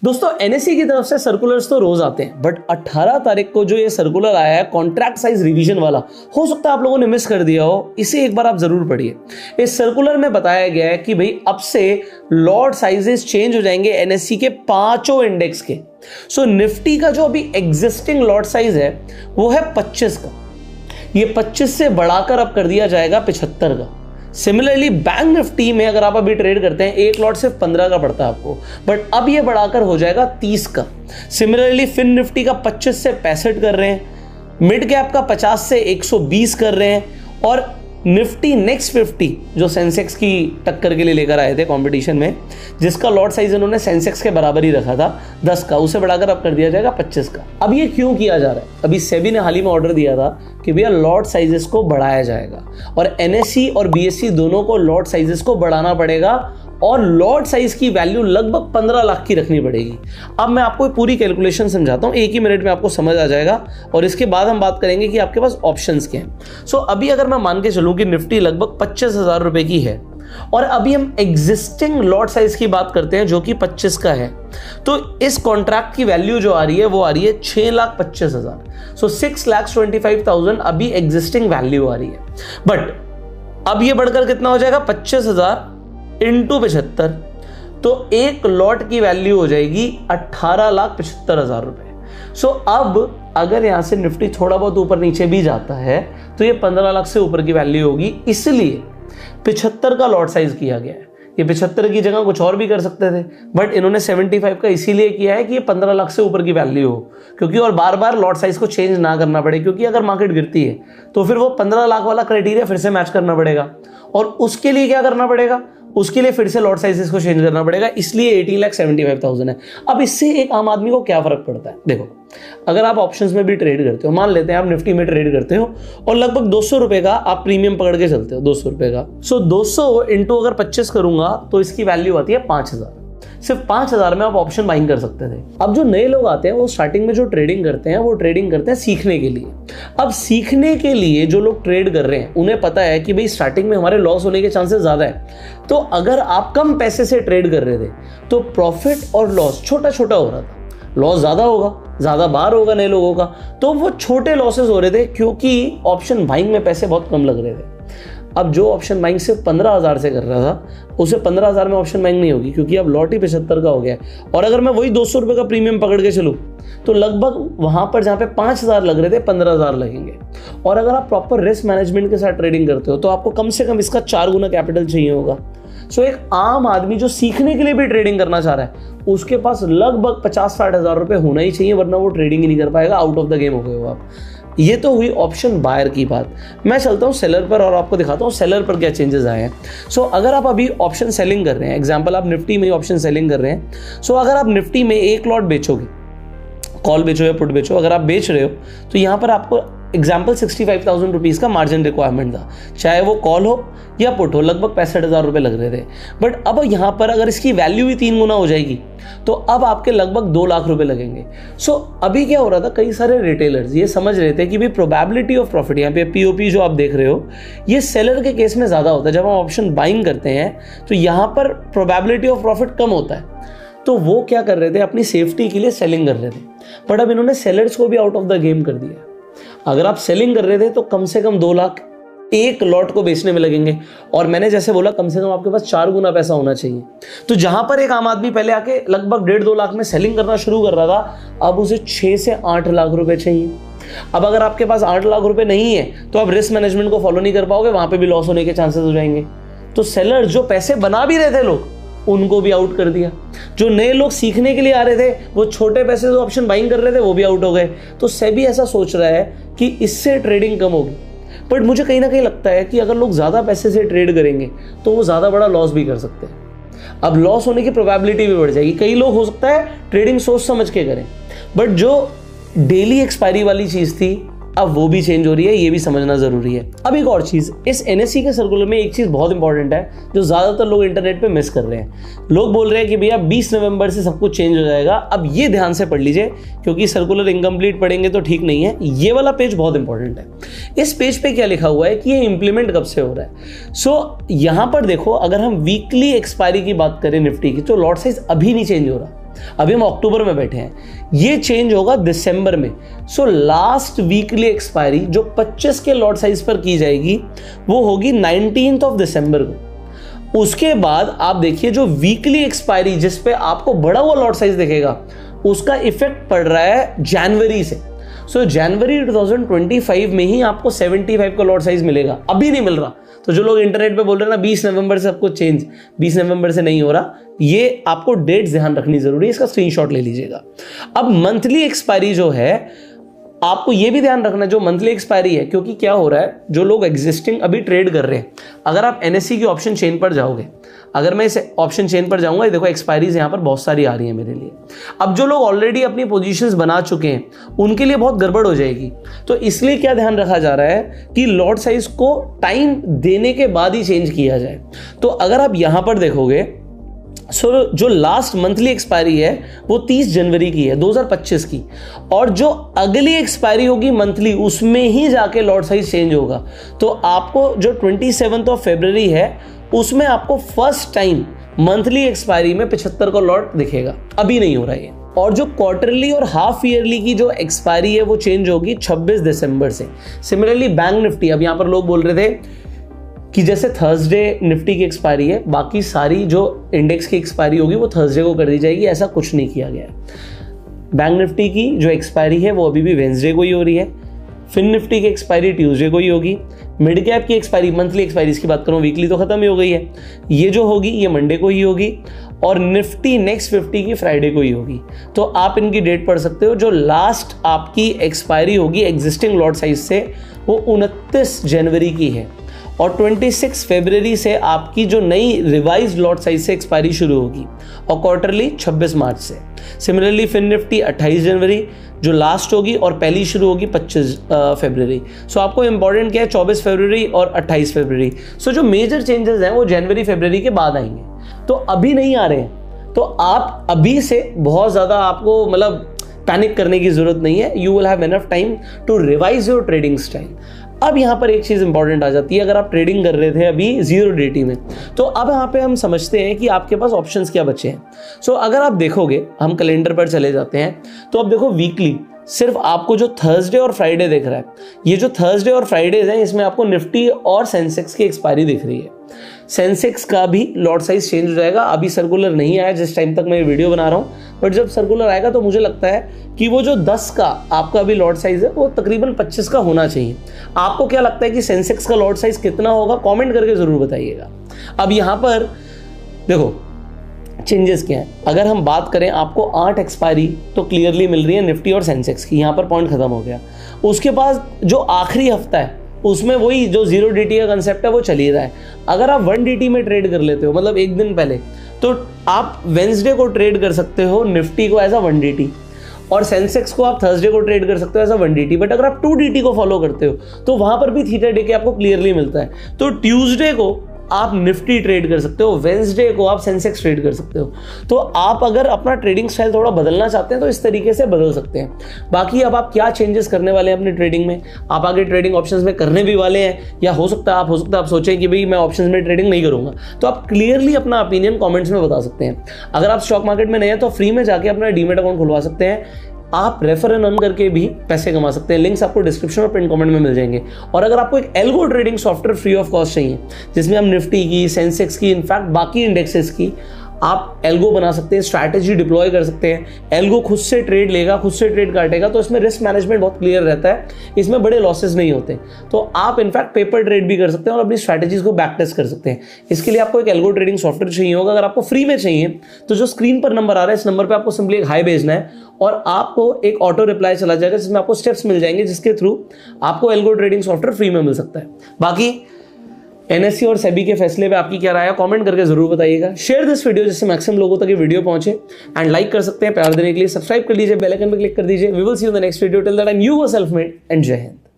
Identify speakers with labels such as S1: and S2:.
S1: दोस्तों एनएससी की तरफ से सर्कुलर्स तो रोज आते हैं, बट 18 तारीख को जो ये सर्कुलर आया है कॉन्ट्रैक्ट साइज रिवीजन वाला, हो सकता है आप लोगों ने मिस कर दिया हो, इसे एक बार आप जरूर पढ़िए। इस सर्कुलर में बताया गया है कि भाई अब से लॉट साइजेस चेंज हो जाएंगे एनएससी के पांचों इंडेक्स के। सो निफ्टी का जो अभी एग्जिस्टिंग लॉट साइज है वो है 25 का, ये 25 से बढ़ाकर अब कर दिया जाएगा 75 का। सिमिलरली बैंक निफ्टी में अगर आप अभी ट्रेड करते हैं एक लॉट सिर्फ 15 का पड़ता है आपको, बट अब ये बढ़ाकर हो जाएगा 30 का। सिमिलरली फिन निफ्टी का 25 से 65 कर रहे हैं, मिड कैप का 50 से 120 कर रहे हैं, और निफ्टी नेक्स्ट 50 जो सेंसेक्स की टक्कर के लिए लेकर आए थे कंपटीशन में, जिसका लॉट साइज इन्होंने सेंसेक्स के बराबर ही रखा था 10 का, उसे बढ़ाकर अब कर दिया जाएगा 25 का। अब ये क्यों किया जा रहा है? अभी सेबी ने हाल ही में ऑर्डर दिया था कि भैया लॉट साइजेस को बढ़ाया जाएगा, और एनएससी और बीएससी दोनों को लॉट साइजेस को बढ़ाना पड़ेगा, और लॉट साइज की वैल्यू लगभग 15 लाख की रखनी पड़ेगी। अब मैं आपको पूरी कैलकुलेशन समझाता हूं, एक ही मिनट में आपको समझ आ जाएगा, और इसके बाद हम बात करेंगे कि आपके पास ऑप्शंस क्या हैं। सो अभी अगर मैं मान के चलूं कि निफ्टी लगभग 25,000 रुपए की है, और अभी हम एग्जिस्टिंग लॉट साइज की बात करते हैं जो कि 25 का है, तो इस कॉन्ट्रैक्ट की वैल्यू जो आ रही है वो आ रही है 6,25,000। सो 6,25,000 अभी एग्जिस्टिंग वैल्यू आ रही है, बट अब ये बढ़कर कितना हो जाएगा? 25,000 इंटू 75, तो एक लॉट की वैल्यू हो जाएगी 18,75,000 रुपए। सो अब अगर यहां से निफ्टी थोड़ा बहुत ऊपर नीचे भी जाता है तो ये 15 लाख से ऊपर की वैल्यू होगी, इसलिए 75 का लॉट साइज किया गया है। ये 75 की जगह कुछ और भी कर सकते थे, बट इन्होंने 75 का इसीलिए किया है कि ये 15 लाख से ऊपर की वैल्यू हो, क्योंकि और बार बार लॉट साइज को चेंज ना करना पड़े, क्योंकि अगर मार्केट गिरती है तो फिर वो 15 लाख वाला क्राइटेरिया फिर से मैच करना पड़ेगा, और उसके लिए क्या करना पड़ेगा? उसके लिए फिर से लॉट साइजेस को चेंज करना पड़ेगा, इसलिए 18,75,000 है। अब इससे एक आम आदमी को क्या फर्क पड़ता है? देखो, अगर आप ऑप्शंस में भी ट्रेड करते हो, मान लेते हैं आप निफ्टी में ट्रेड करते हो और लगभग 200 रुपए का आप प्रीमियम पकड़ के चलते हो, 200 रुपए का। सो 200 इंटू अगर 25 करूंगा तो इसकी वैल्यू आती है 5,000। सिर्फ 5,000 में आप ऑप्शन बाइंग कर सकते थे। अब जो नए लोग आते हैं वो स्टार्टिंग में जो ट्रेडिंग करते हैं वो ट्रेडिंग करते हैं सीखने के लिए। अब सीखने के लिए जो लोग ट्रेड कर रहे हैं उन्हें पता है कि भाई स्टार्टिंग में हमारे लॉस होने के चांसेस ज्यादा है, तो अगर आप कम पैसे से ट्रेड कर रहे थे तो प्रॉफिट और लॉस छोटा छोटा हो रहा था। लॉस ज्यादा होगा, ज्यादा बार होगा नए लोगों का, तो वो छोटे लॉसेस हो रहे थे क्योंकि ऑप्शन बाइंग में पैसे बहुत कम लग रहे थे। अब जो ऑप्शन बाइंग सिर्फ 15,000 से कर रहा था उसे 15,000 में ऑप्शन बाइंग नहीं होगी, क्योंकि अब लॉट ही 75 का हो गया है। और अगर मैं वही 200 रुपए का प्रीमियम पकड़ के चलूं तो लगभग वहां पर जहां पे 5,000 लग रहे थे 15,000 लगेंगे। और अगर आप प्रॉपर रिस्क मैनेजमेंट के साथ ट्रेडिंग करते हो तो आपको कम से कम इसका 4 गुना कैपिटल चाहिए होगा। सो एक आम आदमी जो सीखने के लिए भी ट्रेडिंग करना चाह रहा है उसके पास लगभग 50-60 हजार रुपए होना ही चाहिए, वरना वो ट्रेडिंग ही नहीं कर पाएगा, आउट ऑफ द गेम हो गए हो आप। ये तो हुई ऑप्शन बायर की बात। मैं चलता हूँ सेलर पर और आपको दिखाता हूँ सेलर पर क्या चेंजेस आए हैं। सो अगर आप अभी ऑप्शन सेलिंग कर रहे हैं, एग्जांपल आप निफ्टी में ऑप्शन सेलिंग कर रहे हैं, सो अगर आप निफ्टी में एक लॉट बेचोगे, कॉल बेचो या पुट बेचो, अगर आप बेच रहे हो तो यहाँ पर आपको एग्जाम्पल 65,000 रुपीज़ का मार्जिन रिक्वायरमेंट था, चाहे वो कॉल हो या पुट हो, लगभग 65,000 रुपये लग रहे थे। बट अब यहाँ पर अगर इसकी वैल्यू ही 3 गुना हो जाएगी तो अब आपके लगभग 2 लाख रुपए लगेंगे। सो अभी क्या हो रहा था, कई सारे रिटेलर्स ये समझ रहे थे कि भाई प्रोबेबिलिटी ऑफ प्रॉफिट, यहाँ पे पीओपी जो आप देख रहे हो ये सेलर के केस में ज़्यादा होता है। जब हम ऑप्शन बाइंग करते हैं तो यहाँ पर प्रोबेबिलिटी ऑफ प्रॉफिट कम होता है, तो वो क्या कर रहे थे, अपनी सेफ्टी के लिए सेलिंग कर रहे थे। बट अब इन्होंने सेलर्स को भी आउट ऑफ द गेम कर दिया। अगर आप सेलिंग कर रहे थे तो कम से कम 2 लाख एक लॉट को बेचने में लगेंगे, और मैंने जैसे बोला कम से कम आपके पास 4 गुना पैसा होना चाहिए। तो जहां पर एक आम आदमी पहले आके लगभग 1.5-2 लाख में सेलिंग करना शुरू कर रहा था, अब उसे 6 से 8 लाख रुपए चाहिए। अब अगर आपके पास 8 लाख रुपए नहीं है तो आप रिस्क मैनेजमेंट को फॉलो नहीं कर पाओगे, वहां पे भी लॉस होने के चांसेस हो जाएंगे। तो सेलर जो पैसे बना भी रहे थे लोग उनको भी आउट कर दिया। जो नए लोग सीखने के लिए आ रहे थे वो छोटे पैसे जो ऑप्शन बाइंग कर रहे थे वो भी आउट हो गए। तो सेबी ऐसा सोच रहा है कि इससे ट्रेडिंग कम होगी, बट मुझे कहीं ना कहीं लगता है कि अगर लोग ज्यादा पैसे से ट्रेड करेंगे तो वो ज्यादा बड़ा लॉस भी कर सकते हैं। अब लॉस होने की प्रोबेबिलिटी भी बढ़ जाएगी। कई लोग हो सकता है ट्रेडिंग सोच समझ के करें, बट जो डेली एक्सपायरी वाली चीज थी अब वो भी चेंज हो रही है, ये भी समझना जरूरी है। अब एक और चीज, इस एनएससी के सर्कुलर में एक चीज बहुत इंपॉर्टेंट है जो ज्यादातर लोग इंटरनेट पे मिस कर रहे हैं। लोग बोल रहे हैं कि भैया 20 नवंबर से सब कुछ चेंज हो जाएगा। अब ये ध्यान से पढ़ लीजिए, क्योंकि सर्कुलर इनकम्प्लीट पढ़ेंगे तो ठीक नहीं है। ये वाला पेज बहुत इंपॉर्टेंट है। इस पेज पे क्या लिखा हुआ है कि ये इंप्लीमेंट कब से हो रहा है। सो यहां पर देखो, अगर हम वीकली एक्सपायरी की बात करें निफ्टी की, तो लॉट साइज अभी नहीं चेंज हो रहा। अभी हम अक्टूबर में बैठे हैं, ये चेंज होगा दिसंबर में। सो लास्ट वीकली एक्सपायरी जो 25 के लॉट साइज पर की जाएगी वो होगी 19 दिसंबर को। उसके बाद आप देखिए जो वीकली एक्सपायरी जिस पे आपको बड़ा हुआ लॉट साइज दिखेगा उसका इफेक्ट पड़ रहा है जनवरी से। सो जनवरी 2025 में ही आपको 75 का लॉट साइज मिलेगा, अभी नहीं मिल रहा। तो जो लोग इंटरनेट पे बोल रहे हैं ना 20 नवंबर से सब कुछ चेंज, 20 नवंबर से नहीं हो रहा, ये आपको डेट ध्यान रखनी जरूरी है, इसका स्क्रीनशॉट ले लीजिएगा। अब मंथली एक्सपायरी जो है आपको ये भी ध्यान रखना जो मंथली एक्सपायरी है, क्योंकि क्या हो रहा है जो लोग एग्जिस्टिंग अभी ट्रेड कर रहे हैं, अगर आप एनएससी की ऑप्शन चेन पर जाओगे, अगर मैं इस ऑप्शन चेन पर जाऊंगा, देखो एक्सपायरीज यहां पर बहुत सारी आ रही है मेरे लिए। अब जो लोग ऑलरेडी अपनी पोजीशंस बना चुके हैं उनके लिए बहुत गड़बड़ हो जाएगी। तो इसलिए क्या ध्यान रखा जा रहा है कि लॉट साइज को टाइम देने के बाद ही चेंज किया जाए। तो अगर आप यहां पर देखोगे जो लास्ट मंथली एक्सपायरी है वो 30 जनवरी की है 2025 की, और जो अगली एक्सपायरी होगी मंथली उसमें ही जाके लॉट साइज चेंज होगा। तो आपको जो 27 फरवरी है उसमें आपको फर्स्ट टाइम मंथली एक्सपायरी में 75 का लॉट दिखेगा, अभी नहीं हो रहा है। और जो क्वार्टरली और हाफ ईयरली की जो एक्सपायरी है वो चेंज होगी 26 दिसंबर से। सिमिलरली बैंक निफ्टी, अब यहां पर लोग बोल रहे थे कि जैसे थर्सडे निफ्टी की एक्सपायरी है, बाकी सारी जो इंडेक्स की एक्सपायरी होगी वो थर्सडे को कर दी जाएगी, ऐसा कुछ नहीं किया गया है। बैंक निफ्टी की जो एक्सपायरी है वो अभी भी वेंसडे को ही हो रही है, फिन निफ्टी की एक्सपायरी ट्यूसडे को ही होगी, मिड कैप की एक्सपायरी मंथली एक्सपायरी की बात करूं, वीकली तो खत्म ही हो गई है, ये जो होगी ये मंडे को ही होगी, और निफ्टी नेक्स्ट 50 की फ्राइडे को ही होगी। तो आप इनकी डेट पढ़ सकते हो। जो लास्ट आपकी एक्सपायरी होगी एग्जिस्टिंग लॉट साइज से वो 29 जनवरी की है, और 26 फरवरी से आपकी जो नई रिवाइज लॉट साइज से एक्सपायरी शुरू होगी, और क्वार्टरली 26 मार्च से। सिमिलरली फिन निफ्टी 28 जनवरी जो लास्ट होगी, और पहली शुरू होगी 25 फरवरी। सो आपको इंपॉर्टेंट क्या है 24 फरवरी और 28 फरवरी। सो जो मेजर चेंजेस हैं वो जनवरी फरवरी के बाद आएंगे, तो अभी नहीं आ रहे हैं। तो आप अभी से बहुत ज़्यादा आपको मतलब पैनिक करने की जरूरत नहीं है। You will have enough time to revise your trading style. अब यहाँ पर एक चीज़ इंपॉर्टेंट आ जाती है, अगर आप ट्रेडिंग कर रहे थे अभी जीरो DT में, तो अब यहाँ पे हम समझते हैं कि आपके पास ऑप्शंस क्या बचे हैं। सो अगर आप देखोगे, हम कैलेंडर पर चले जाते हैं, तो अब देखो वीकली सिर्फ आपको जो थर्सडे और फ्राइडे दिख रहा है, ये जो थर्सडे और फ्राइडेज हैं इसमें आपको निफ्टी और सेंसेक्स की एक्सपायरी दिख रही है। सेंसेक्स का भी लॉट साइज चेंज हो जाएगा, अभी सर्कुलर नहीं आया जिस टाइम तक मैं वीडियो बना रहा हूँ, बट जब सर्कुलर आएगा तो मुझे लगता है कि वो जो 10 का आपका अभी लॉट साइज है वो तकरीबन 25 का होना चाहिए। आपको क्या लगता है कि सेंसेक्स का लॉट साइज कितना होगा, कमेंट करके जरूर बताइएगा। अब यहाँ पर देखो चेंजेस क्या है, अगर हम बात करें आपको 8 एक्सपायरी तो क्लियरली मिल रही है निफ्टी और सेंसेक्स की, यहाँ पर पॉइंट खत्म हो गया। उसके बाद जो आखिरी हफ्ता है उसमें वही जो जीरो DT का कंसेप्ट है वो चल ही रहा है। अगर आप 1 DT में ट्रेड कर लेते हो, मतलब एक दिन पहले, तो आप वेंसडे को ट्रेड कर सकते हो निफ्टी को एज अ 1 DT, और सेंसेक्स को आप थर्सडे को ट्रेड कर सकते हो एज अ 1 DT। बट अगर आप 2 DT को फॉलो करते हो तो वहां पर भी थीटा डे के आपको क्लियरली मिलता है। तो ट्यूसडे को आप निफ्टी ट्रेड कर सकते हो, वेंसडे को आप सेंसेक्स ट्रेड कर सकते हो। तो आप अगर अपना ट्रेडिंग स्टाइल थोड़ा बदलना चाहते हैं तो इस तरीके से बदल सकते हैं। बाकी अब आप क्या चेंजेस करने वाले हैं अपनी ट्रेडिंग में, आप आगे ट्रेडिंग ऑप्शंस में करने भी वाले हैं, या हो सकता है आप सोचें कि भाई मैं ऑप्शंस में ट्रेडिंग नहीं करूंगा, तो आप क्लियरली अपना ओपिनियन कमेंट्स में बता सकते हैं। अगर आप स्टॉक मार्केट में नहीं है तो फ्री में जाके अपना डीमेट अकाउंट खुलवा सकते हैं। आप रेफर एंड अर्न करके भी पैसे कमा सकते हैं। लिंक्स आपको डिस्क्रिप्शन और पिन कमेंट में मिल जाएंगे। और अगर आपको एक algo trading software free of cost चाहिए जिसमें हम निफ्टी की, सेंसेक्स की, इनफैक्ट बाकी इंडेक्सेस की आप एल्गो बना सकते हैं, स्ट्रैटेजी डिप्लॉय कर सकते हैं। एल्गो खुद से ट्रेड लेगा, खुद से ट्रेड काटेगा, तो इसमें रिस्क मैनेजमेंट बहुत क्लियर रहता है, इसमें बड़े लॉसेस नहीं होते। तो आप इनफैक्ट पेपर ट्रेड भी कर सकते हैं और अपनी स्ट्रैटेजीज को बैक टेस्ट कर सकते हैं। इसके लिए आपको एक एल्गो ट्रेडिंग सॉफ्टवेयर चाहिए होगा। अगर आपको फ्री में चाहिए तो जो स्क्रीन पर नंबर आ रहा है इस नंबर पर आपको सिंपली एक हाई भेजना है और आपको एक ऑटो रिप्लाई चला जाएगा जिसमें आपको स्टेप्स मिल जाएंगे जिसके थ्रू आपको एल्गो ट्रेडिंग सॉफ्टवेयर फ्री में मिल सकता है। बाकी एनएससी और सेबी के फैसले पे आपकी क्या राय है कमेंट करके जरूर बताइएगा। शेयर दिस वीडियो जिससे मैक्सिमम लोगों तक ये वीडियो पहुंचे, एंड लाइक कर सकते हैं प्यार देने के लिए, सब्सक्राइब कर लीजिए, बेल आइकन पे क्लिक कर दीजिए। We will see you in the next video. Till that time you were self made and जय हिंद।